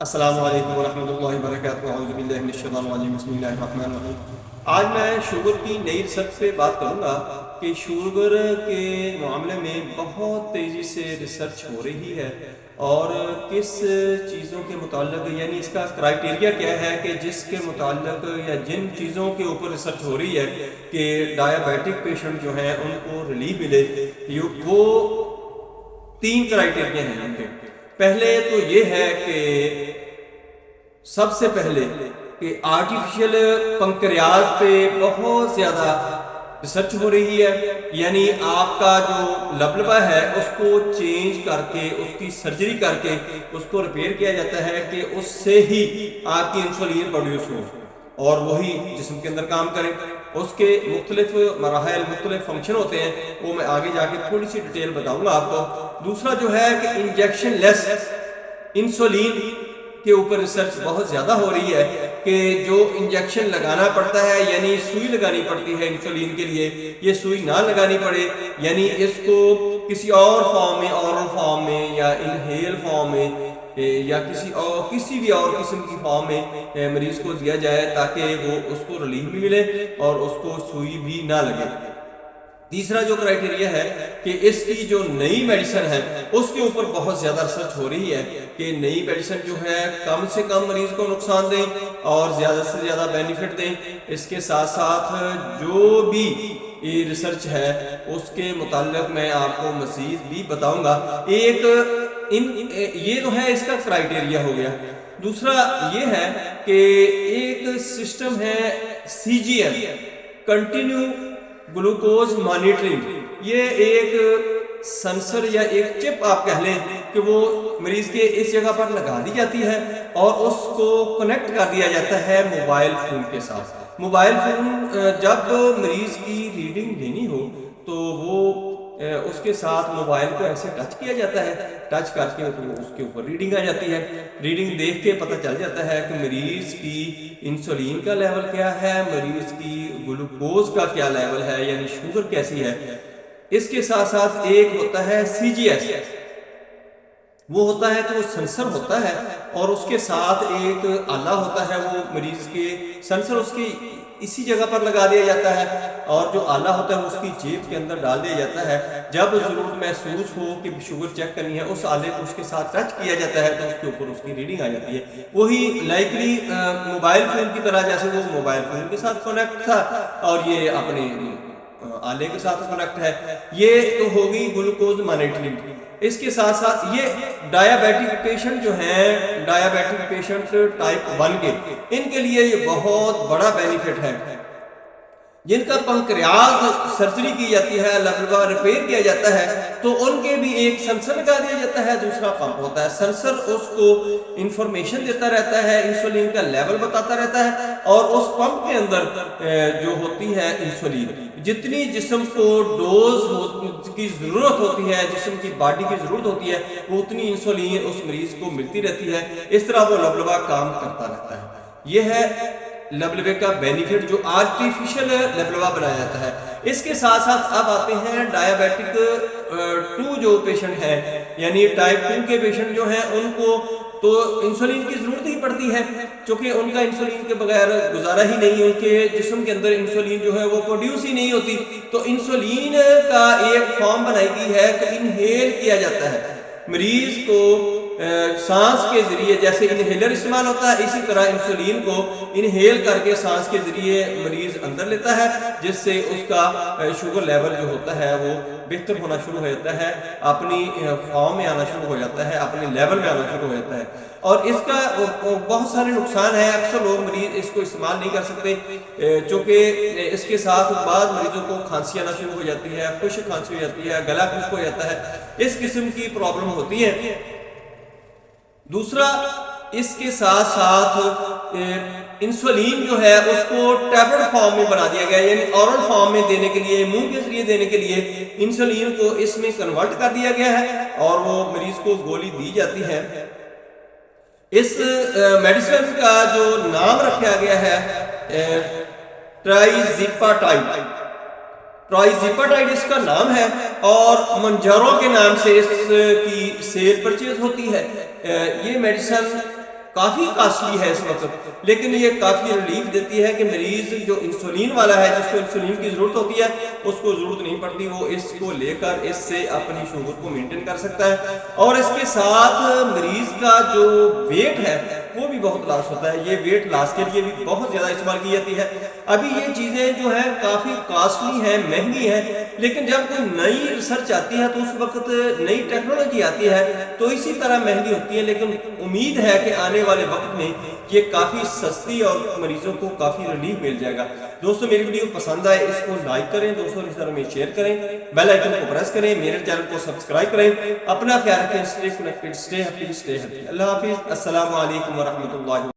السلام علیکم ورحمۃ اللہ وبرکاتہ۔ اعوذ باللہ من الشیطان الرجیم، بسم اللہ الرحمن الرحیم۔ آج میں شوگر کی نئی ریسرچ پہ بات کروں گا کہ شوگر کے معاملے میں بہت تیزی سے ریسرچ ہو رہی ہے اور کس چیزوں کے متعلق، یعنی اس کا کرائٹیریا کیا ہے کہ جس کے متعلق یا جن چیزوں کے اوپر ریسرچ ہو رہی ہے کہ ڈائیابیٹک پیشنٹ جو ہیں ان کو ریلیف ملے۔ وہ 3 کرائٹیریا ہیں ان کے۔ پہلے تو یہ ہے کہ سب سے پہلے کہ آرٹیفیشل پنکریاز پہ بہت زیادہ ریسرچ ہو رہی ہے، یعنی آپ کا جو لبلبا ہے اس کو چینج کر کے، اس کی سرجری کر کے اس کو ریپیئر کیا جاتا ہے کہ اس سے ہی آپ کی انسولین پروڈیوس ہو اور وہی جسم کے اندر کام کرے۔ اس کے مختلف مراحل، مختلف فنکشن ہوتے ہیں، وہ میں آگے جا کے تھوڑی سی ڈیٹیل بتاؤں گا آپ کو۔ دوسرا جو ہے کہ انجیکشن لیس انسولین کے اوپر ریسرچ بہت زیادہ ہو رہی ہے کہ جو انجیکشن لگانا پڑتا ہے، یعنی سوئی لگانی پڑتی ہے انسولین کے لیے، یہ سوئی نہ لگانی پڑے، یعنی اس کو کسی اور فارم میں، اورل فارم میں یا انہیل فارم میں یا کسی بھی اور قسم کی فارم میں مریض کو دیا جائے تاکہ وہ اس کو ریلیف بھی ملے اور اس کو سوئی بھی نہ لگے۔ تیسرا جو کرائٹیریا ہے کہ اس کی جو نئی میڈیسن ہے اس کے اوپر بہت زیادہ ریسرچ ہو رہی ہے کہ نئی میڈیسن جو ہے کم سے کم مریض کو نقصان دیں اور زیادہ سے زیادہ بینیفٹ دیں۔ اس کے ساتھ ساتھ جو بھی ریسرچ ہے اس کے متعلق میں آپ کو مزید بھی بتاؤں گا۔ یہ جو ہے اس کا کرائٹیریا ہو گیا۔ دوسرا یہ ہے کہ ایک سسٹم ہے CGM، کنٹینیو گلوکوز مانیٹرنگ۔ یہ ایک سنسر یا ایک چپ آپ کہہ لیں کہ وہ مریض کے اس جگہ پر لگا دی جاتی ہے اور اس کو کنیکٹ کر دیا جاتا ہے موبائل فون کے ساتھ۔ موبائل فون جب مریض کی ریڈنگ لینی ہو تو وہ اس کے ساتھ موبائل کو ایسے ٹچ کیا جاتا ہے، ٹچ کر کے تو اس کے اوپر ریڈنگ آ جاتی ہے۔ ریڈنگ دیکھ کے پتہ چل جاتا ہے کہ مریض کی انسولین کا لیول کیا ہے، مریض کی گلوکوز کا کیا لیول ہے، یعنی شوگر کیسی ہے۔ اس کے ساتھ ساتھ ایک ہوتا ہے CGS، وہ ہوتا ہے کہ وہ سنسر ہوتا ہے اور اس کے ساتھ ایک آلہ ہوتا ہے، وہ مریض کے سنسر اس کی اسی جگہ پر لگا دیا جاتا ہے اور جو آلہ ہوتا ہے وہ اس کی جیب کے اندر ڈال دیا جاتا ہے۔ جب ضرورت محسوس ہو کہ شوگر چیک کرنی ہے، اس آلے کو اس کے ساتھ ٹچ کیا جاتا ہے تو اس کے اوپر اس کی ریڈنگ آ جاتی ہے۔ وہی لائکلی موبائل فون کی طرح، جیسے وہ موبائل فون کے ساتھ کنیکٹ تھا اور یہ اپنے آلے کے ساتھ کنیکٹ ہے۔ یہ تو ہوگی گلوکوز مانیٹرنگ۔ اس کے ساتھ ساتھ یہ ڈائیابیٹک پیشنٹ جو ہیں، ڈائیابیٹک پیشنٹ ٹائپ 1 کے، ان کے لیے یہ بہت بڑا بینیفٹ ہے۔ جن کا پنکریاز سرجری کی جاتی ہے، لبلبا ریپیئر کیا جاتا ہے، تو ان کے بھی ایک سنسر لگا دیا جاتا ہے، دوسرا پمپ ہوتا ہے۔ سنسر اس کو انفارمیشن دیتا رہتا ہے، انسولین کا لیول بتاتا رہتا ہے اور اس پمپ کے اندر جو ہوتی ہے انسولین، جتنی جسم کو ڈوز کی ضرورت ہوتی ہے، جسم کی باڈی کی ضرورت ہوتی ہے، وہ اتنی انسولین اس مریض کو ملتی رہتی ہے۔ اس طرح وہ لبلبا کام کرتا رہتا ہے۔ یہ ہے لبلبے کا بینیفٹ جو آرٹیفیشل لبلبا بنایا جاتا ہے۔ اس کے ساتھ ساتھ اب آتے ہیں ڈائیابیٹک 2 جو پیشنٹ ہیں، یعنی ٹائپ 2 کے پیشنٹ جو ہیں، ان کو تو انسولین کی ضرورت ہی پڑتی ہے چونکہ ان کا انسولین کے بغیر گزارا ہی نہیں، ان کے جسم کے اندر انسولین جو ہے وہ پروڈیوس ہی نہیں ہوتی۔ تو انسولین کا ایک فارم بنائی گئی ہے کہ انہیل کیا جاتا ہے مریض کو سانس کے ذریعے، جیسے انہیلر استعمال ہوتا ہے اسی طرح انسولین کو انہیل کر کے سانس کے ذریعے مریض اندر لیتا ہے، جس سے اس کا شوگر لیول جو ہوتا ہے وہ بہتر ہونا شروع ہو جاتا ہے، اپنی فارم میں آنا شروع ہو جاتا ہے، اپنے لیول میں آنا شروع ہو جاتا ہے۔ اور اس کا بہت سارے نقصان ہیں، اکثر لوگ مریض اس کو استعمال نہیں کر سکتے چونکہ اس کے ساتھ بعض مریضوں کو کھانسی آنا شروع ہو جاتی ہے، خشک کھانسی ہو جاتی ہے، گلا خشک ہو جاتا ہے، اس قسم کی پرابلم ہوتی ہے۔ دوسرا، اس کے ساتھ ساتھ انسولین جو ہے اس کو ٹیبلٹ فارم میں بنا دیا گیا، یعنی اورل فارم میں دینے کے لیے، منہ کے ذریعے دینے کے لیے انسولین کو اس میں کنورٹ کر دیا گیا ہے اور وہ مریض کو گولی دی جاتی ہے۔ اس میڈیسن کا جو نام رکھا گیا ہے ٹرائزیپاٹائڈ اس کا نام ہے اور منجارو کے نام سے اس کی سیل پرچیز ہوتی ہے۔ یہ میڈیسن کافی کاسٹلی ہے اس وقت، لیکن یہ کافی ریلیف دیتی ہے کہ مریض جو انسولین والا ہے، جس کو انسولین کی ضرورت ہوتی ہے، اس کو ضرورت نہیں پڑتی، وہ اس کو لے کر اس سے اپنی شوگر کو مینٹین کر سکتا ہے، اور اس کے ساتھ مریض کا جو ویٹ ہے وہ بھی بہت لاس ہوتا ہے۔ یہ ویٹ لاس کے لیے بھی بہت زیادہ استعمال کی جاتی ہے۔ ابھی یہ چیزیں جو ہیں کافی کاسٹلی ہیں، مہنگی ہیں، لیکن جب کوئی نئی ریسرچ آتی ہے تو اس وقت نئی ٹیکنالوجی آتی ہے تو اسی طرح مہنگی ہوتی ہے، لیکن امید ہے کہ آنے والے وقت میں یہ کافی سستی اور مریضوں کو کافی ریلیف مل جائے گا۔ دوستو میری ویڈیو پسند آئے اس کو لائک کریں، دوستوں اس طرح میں شیئر کریں، بیل آئیکن کو پریس کریں، میرے چینل کو سبسکرائب کریں۔ اپنا خیال رکھیں، stay connected, stay happy, stay healthy. اللہ حافظ، السلام علیکم ورحمۃ اللہ۔